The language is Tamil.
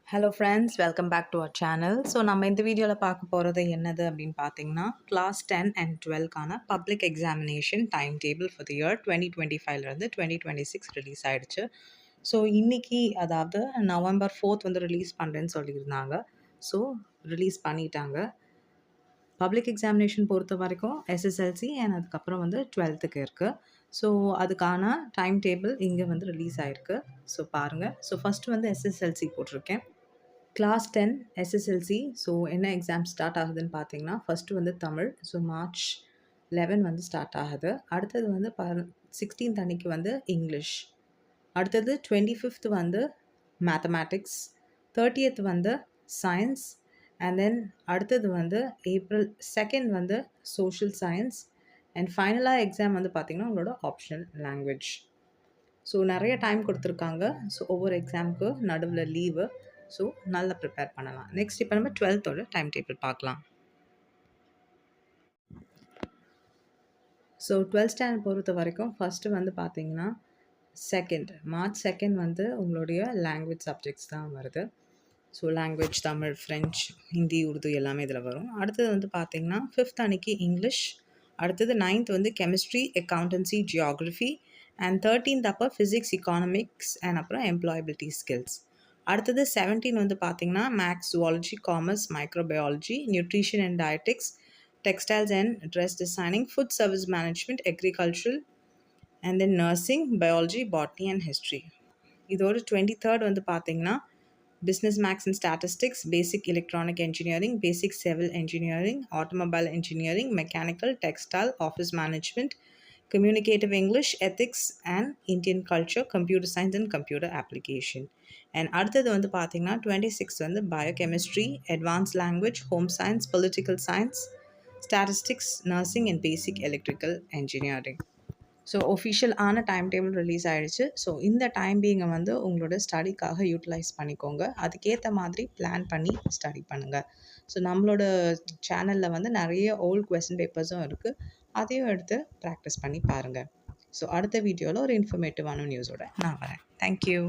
Hello friends, welcome back to our channel. So நம்ம இந்த வீடியோவில் பார்க்க போகிறது என்னது அப்படின்னு பார்த்தீங்கன்னா, கிளாஸ் 10 அண்ட் 12க்கான public examination time table for the year 2025லேருந்து 2026 ரிலீஸ் ஆயிடுச்சு. ஸோ இன்னைக்கு, அதாவது நவம்பர் 4th வந்து ரிலீஸ் பண்ணுறேன்னு சொல்லியிருந்தாங்க. ஸோ ரிலீஸ் பண்ணிட்டாங்க. பப்ளிக் எக்ஸாமினேஷன் பொறுத்த வரைக்கும் எஸ்எஸ்எல்சி அண்ட் அதுக்கப்புறம் வந்து 12க்கு இருக்குது. ஸோ அதுக்கான டைம் டேபிள் இங்கே வந்து ரிலீஸ் ஆயிருக்கு. ஸோ பாருங்கள். ஸோ ஃபஸ்ட்டு வந்து எஸ்எஸ்எல்சி போட்டிருக்கேன். Class 10 SSLC. ஸோ என்ன எக்ஸாம் ஸ்டார்ட் ஆகுதுன்னு பார்த்தீங்கன்னா, ஃபஸ்ட்டு வந்து தமிழ். ஸோ மார்ச் 11 வந்து ஸ்டார்ட் ஆகுது. அடுத்தது வந்து 16th அன்னைக்கு வந்து இங்கிலீஷ். அடுத்தது 25th வந்து மேத்தமேட்டிக்ஸ். 30th வந்து சயின்ஸ். அண்ட் தென் அடுத்தது வந்து ஏப்ரல் 2nd வந்து சோஷியல் சயின்ஸ். அண்ட் ஃபைனலாக எக்ஸாம் வந்து பார்த்திங்கன்னா உங்களோட ஆப்ஷனல் லாங்குவேஜ். ஸோ நிறைய டைம் கொடுத்துருக்காங்க. ஸோ ஒவ்வொரு எக்ஸாமுக்கு நடுவில் லீவு. ஸோ நல்லா ப்ரிப்பேர் பண்ணலாம். நெக்ஸ்ட் இப்போ நம்ம 12th டைம் டேபிள் பார்க்கலாம். ஸோ 12th ஸ்டாண்டர்ட் பொறுத்த வரைக்கும் ஃபஸ்ட்டு வந்து பார்த்தீங்கன்னா மார்ச் 2 வந்து உங்களுடைய லாங்குவேஜ் சப்ஜெக்ட்ஸ் தான் வருது. So language Tamil, French, Hindi, Urdu எல்லாமே இதில் வரும். அடுத்தது வந்து பார்த்தீங்கன்னா 5th அன்னைக்கு இங்கிலீஷ். அடுத்தது 9th வந்து chemistry, accountancy, geography. And 13th அப்போ ஃபிசிக்ஸ், எக்கானமிக்ஸ் அண்ட் அப்புறம் எம்ப்ளாயபிலிட்டி ஸ்கில்ஸ். அடுத்தது 17 வந்து பார்த்தீங்கன்னா maths, zoology, commerce, microbiology, nutrition and dietetics, textiles and dress designing, food service management, agricultural and then nursing, biology, botany and history. இதோட 23rd வந்து பார்த்தீங்கன்னா business maths and statistics, basic electronic engineering, basic civil engineering, automobile engineering, mechanical, textile, office management, communicative English, ethics and Indian culture, computer science and computer application. And அடுத்தது வந்து பார்த்தீங்கன்னா 26 வந்து biochemistry, advanced language, home science, political science, statistics, nursing and basic electrical engineering. So official ஆன டைம் டேபிள் ரிலீஸ் ஆகிடுச்சு. ஸோ இந்த டைம் பீங்கை வந்து உங்களோட ஸ்டடிக்காக யூட்டிலைஸ் பண்ணிக்கோங்க. அதுக்கேற்ற மாதிரி பிளான் பண்ணி ஸ்டடி பண்ணுங்கள். ஸோ நம்மளோட சேனலில் வந்து நிறைய ஓல்டு கொஸ்டின் பேப்பர்ஸும் இருக்குது. அதையும் எடுத்து ப்ராக்டிஸ் பண்ணி பாருங்கள். ஸோ அடுத்த வீடியோவில் ஒரு இன்ஃபர்மேட்டிவான நியூஸோட நான் வரேன். தேங்க்யூ.